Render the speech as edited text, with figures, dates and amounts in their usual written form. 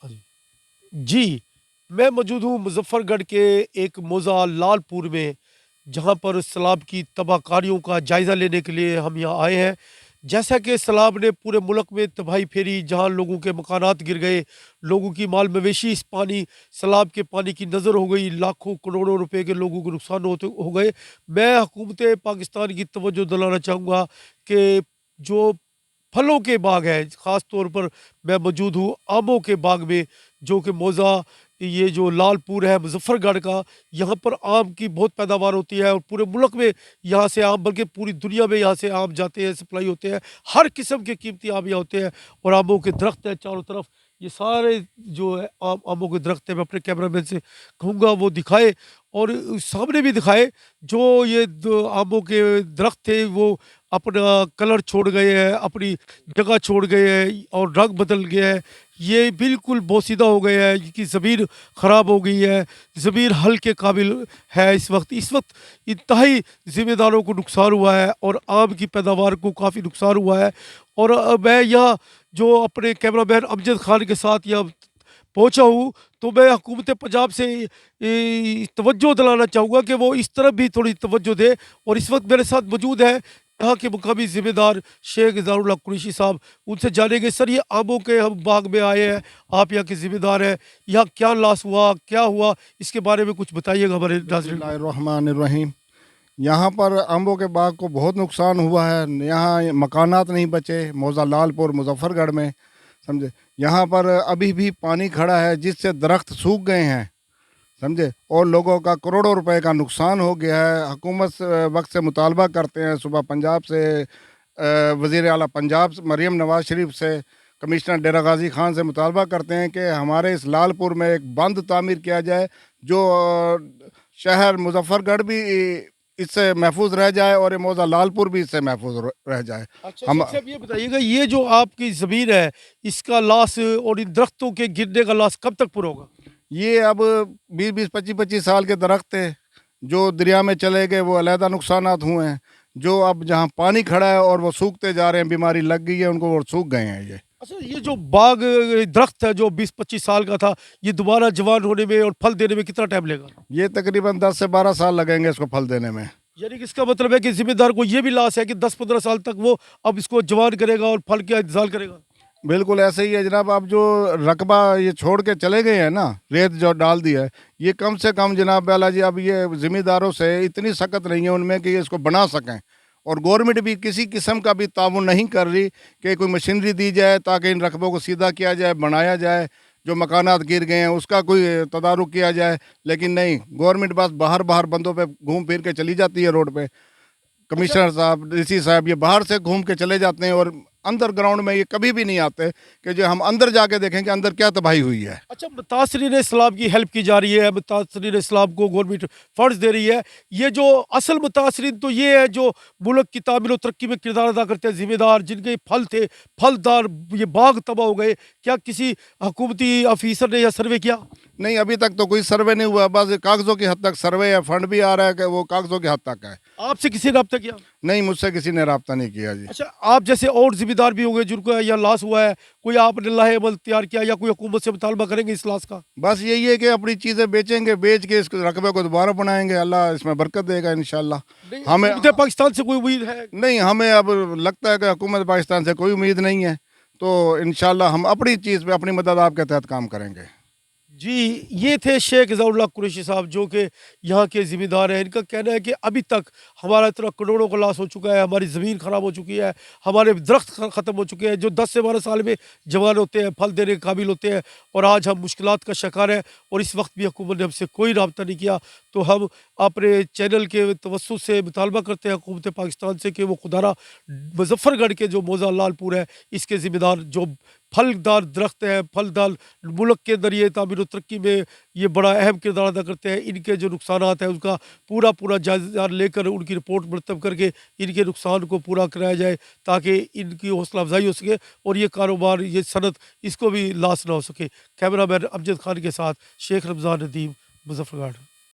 हाँ जी। जी, मैं मौजूद हूँ मुज़फ़्फ़रगढ़ के एक मौज़ा लालपुर में, जहाँ पर सैलाब की तबाहकारियों का जायज़ा लेने के लिए हम यहाँ आए हैं। जैसा कि सैलाब ने पूरे मुल्क में तबाही फेरी, जहाँ लोगों के मकानात गिर गए, लोगों की माल-मवेशी इस सैलाब के पानी की नज़र हो गई, लाखों करोड़ों रुपए के लोगों को नुकसान हो गए। मैं हुकूमत पाकिस्तान की तवज्जो दिलाना चाहूँगा कि जो फलों के बाग हैं, ख़ास तौर पर मैं मौजूद हूँ आमों के बाग में, जो कि मौज़ा ये जो लालपुर है मुज़फ़्फ़रगढ़ का, यहाँ पर आम की बहुत पैदावार होती है और पूरे मुल्क में यहाँ से आम, बल्कि पूरी दुनिया में यहाँ से आम जाते हैं, सप्लाई होते हैं। हर किस्म के कीमती आम यहाँ होते हैं और आमों के दरख्त हैं चारों तरफ। ये सारे जो है आमों के दरख्त हैं, मैं अपने कैमरामैन से कहूँगा वो दिखाए और सामने भी दिखाए। जो ये आमों के दरख्त थे वो अपना कलर छोड़ गए हैं, अपनी जगह छोड़ गए हैं और रंग बदल गया है। ये बिल्कुल बोसीदा हो गए हैं, इनकी ज़मीन ख़राब हो गई है, ज़मीन हल के काबिल है इस वक्त। इस वक्त इंतहाई ज़िम्मेदारों को नुकसान हुआ है और आम की पैदावार को काफ़ी नुकसान हुआ है। और मैं यहाँ जो अपने कैमरामैन अमजद खान के साथ यहाँ पहुँचा हूँ, तो मैं हुकूमत पंजाब से तवज्जो दिलाना चाहूँगा कि वो इस तरफ भी थोड़ी तवज्जो दे। और इस वक्त मेरे साथ मौजूद है यहाँ के मुकामी ज़िम्मेदार शेख ज़ारुल्लाह कुरैशी साहब। उनसे जानेंगे, सर ये आमों के हम बाग में आए हैं, आप यहाँ के ज़िम्मेदार हैं, यहाँ क्या लॉस हुआ, क्या हुआ, इसके बारे में कुछ बताइएगा हमारे नाज़रीन को। बिस्मिल्लाहिर्रहमानिर्रहीम। यहाँ पर अम्बों के बाग को बहुत नुकसान हुआ है। यहाँ मकानात नहीं बचे, मौज़ा लालपुर मुज़फ़्फ़रगढ़ में, समझे। यहाँ पर अभी भी पानी खड़ा है जिससे दरख्त सूख गए हैं, समझे, और लोगों का करोड़ों रुपए का नुकसान हो गया है। हुकूमत से वक्त से मुतालबा करते हैं, सुबह पंजाब से वज़ीर आला पंजाब मरीम नवाज़ शरीफ से, कमिश्नर डेरा गाज़ी ख़ान से मुतालबा करते हैं कि हमारे इस लालपुर में एक बंद तामीर किया जाए, जो शहर मुज़फ़्फ़रगढ़ भी इससे महफूज रह जाए और ये मौज़ा लालपुर भी इससे महफूज रह जाए। अच्छा हम शेख साहब, ये बताइएगा, ये जो आपकी ज़मीन है, इसका लॉस और इन दरख्तों के गिरने का लॉस कब तक पूरा होगा? ये अब 20-20, 25-25 साल के दरख्त थे जो दरिया में चले गए, वो अलहदा नुकसानात हुए हैं। जो अब जहाँ पानी खड़ा है और वो सूखते जा रहे हैं, बीमारी लग गई है उनको, वो सूख गए हैं ये। अच्छा, ये जो बाग दरख्त है जो 20-25 साल का था, ये दोबारा जवान होने में और फल देने में कितना टाइम लेगा? ये तकरीबन 10 से 12 साल लगेंगे इसको फल देने में। यानी कि इसका मतलब है कि ज़िम्मेदार को ये भी लॉस है कि 10-15 साल तक वो अब इसको जवान करेगा और फल का इंतज़ार करेगा। बिल्कुल ऐसे ही है जनाब। आप जो रकबा ये छोड़ के चले गए हैं ना, रेत जो डाल दी है, ये कम से कम जनाब वाला जी, अब ये ज़िम्मेदारों से इतनी सख्त नहीं है उनमें कि ये इसको बना सकें। और गवर्नमेंट भी किसी किस्म का भी ताउन नहीं कर रही कि कोई मशीनरी दी जाए ताकि इन रकबों को सीधा किया जाए, बनाया जाए, जो मकानात गिर गए हैं उसका कोई तदारुक किया जाए। लेकिन नहीं, गवर्नमेंट बस बाहर बाहर बंदों पे घूम फिर के चली जाती है रोड पे। अच्छा। कमिश्नर साहब, डीसी साहब ये बाहर से घूम के चले जाते हैं और अंदर ग्राउंड में ये कभी भी नहीं आते कि जो हम अंदर जाके देखें कि अंदर क्या तबाही हुई है। अच्छा, मुतासरीन इस्लाम की हेल्प की जा रही है, मुतासरीन इस्लाम को गवर्नमेंट फंड्स दे रही है। ये जो असल मुतासरीन तो ये है जो मुल्क की तामीर और तरक्की में किरदार अदा करते हैं, ज़िम्मेदार जिनके फल थे, फलदार ये बाग तबाह हो गए। क्या किसी हुकूमती ऑफिसर ने यह सर्वे किया? नहीं, अभी तक तो कोई सर्वे नहीं हुआ, बस कागज़ों की हद तक सर्वे है, फंड भी आ रहा है कि वो कागज़ों की हद तक है। आपसे किसी ने रब्ता किया? नहीं, मुझसे किसी ने रब्ता नहीं किया जी। अच्छा, आप जैसे और ज़िम्मेदार भी होंगे जिनको यह लॉस हुआ है, कोई आपने लाहे अमल तैयार किया या कोई हुकूमत से मुतालबा करेंगे इस लॉस का? बस यही है कि अपनी चीज़ें बेचेंगे, बेच के इस रकबे को दोबारा बनाएंगे, अल्लाह इसमें बरकत देगा इंशाल्लाह। नहीं, हमें हुकूमत पाकिस्तान से कोई उम्मीद है? नहीं, हमें अब लगता है कि हुकूमत पाकिस्तान से कोई उम्मीद नहीं है, तो इंशाल्लाह हम अपनी चीज़ पे अपनी मदद आपके तहत काम करेंगे। जी, ये थे शेख ज़ारुल्लाह कुरैशी साहब, जो कि यहाँ के ज़िम्मेदार हैं। इनका कहना है कि अभी तक हमारा इतना करोड़ों का लॉस हो चुका है, हमारी ज़मीन ख़राब हो चुकी है, हमारे दरख्त ख़त्म हो चुके हैं जो 10 से 12 साल में जवान होते हैं, फल देने के काबिल होते हैं, और आज हम मुश्किलात का शिकार हैं और इस वक्त भी हुकूमत ने हमसे कोई राब्ता नहीं किया। तो हम अपने चैनल के तवस्सुत से मुतालबा करते हैं हुकूमत पाकिस्तान से कि वो खुदारा मुज़फ़्फ़रगढ़ के जो मौज़ा लालपुर है, इसके ज़िम्मेदार जो फलदार दरख्त हैं, फलदार मुल्क के अंदर ये तामीर और तरक्की में ये बड़ा अहम किरदार अदा करते हैं, इनके जो नुकसानात हैं उसका पूरा पूरा जायज़ा लेकर उनकी रिपोर्ट मुरतब करके इनके नुकसान को पूरा कराया जाए, ताकि इनकी हौसला अफजाई हो सके और ये कारोबार, ये सनत, इसको भी लॉस ना हो सके। कैमरा मैन अमजद खान के साथ शेख रमज़ान नदीम, मुज़फ़्फ़रगढ़।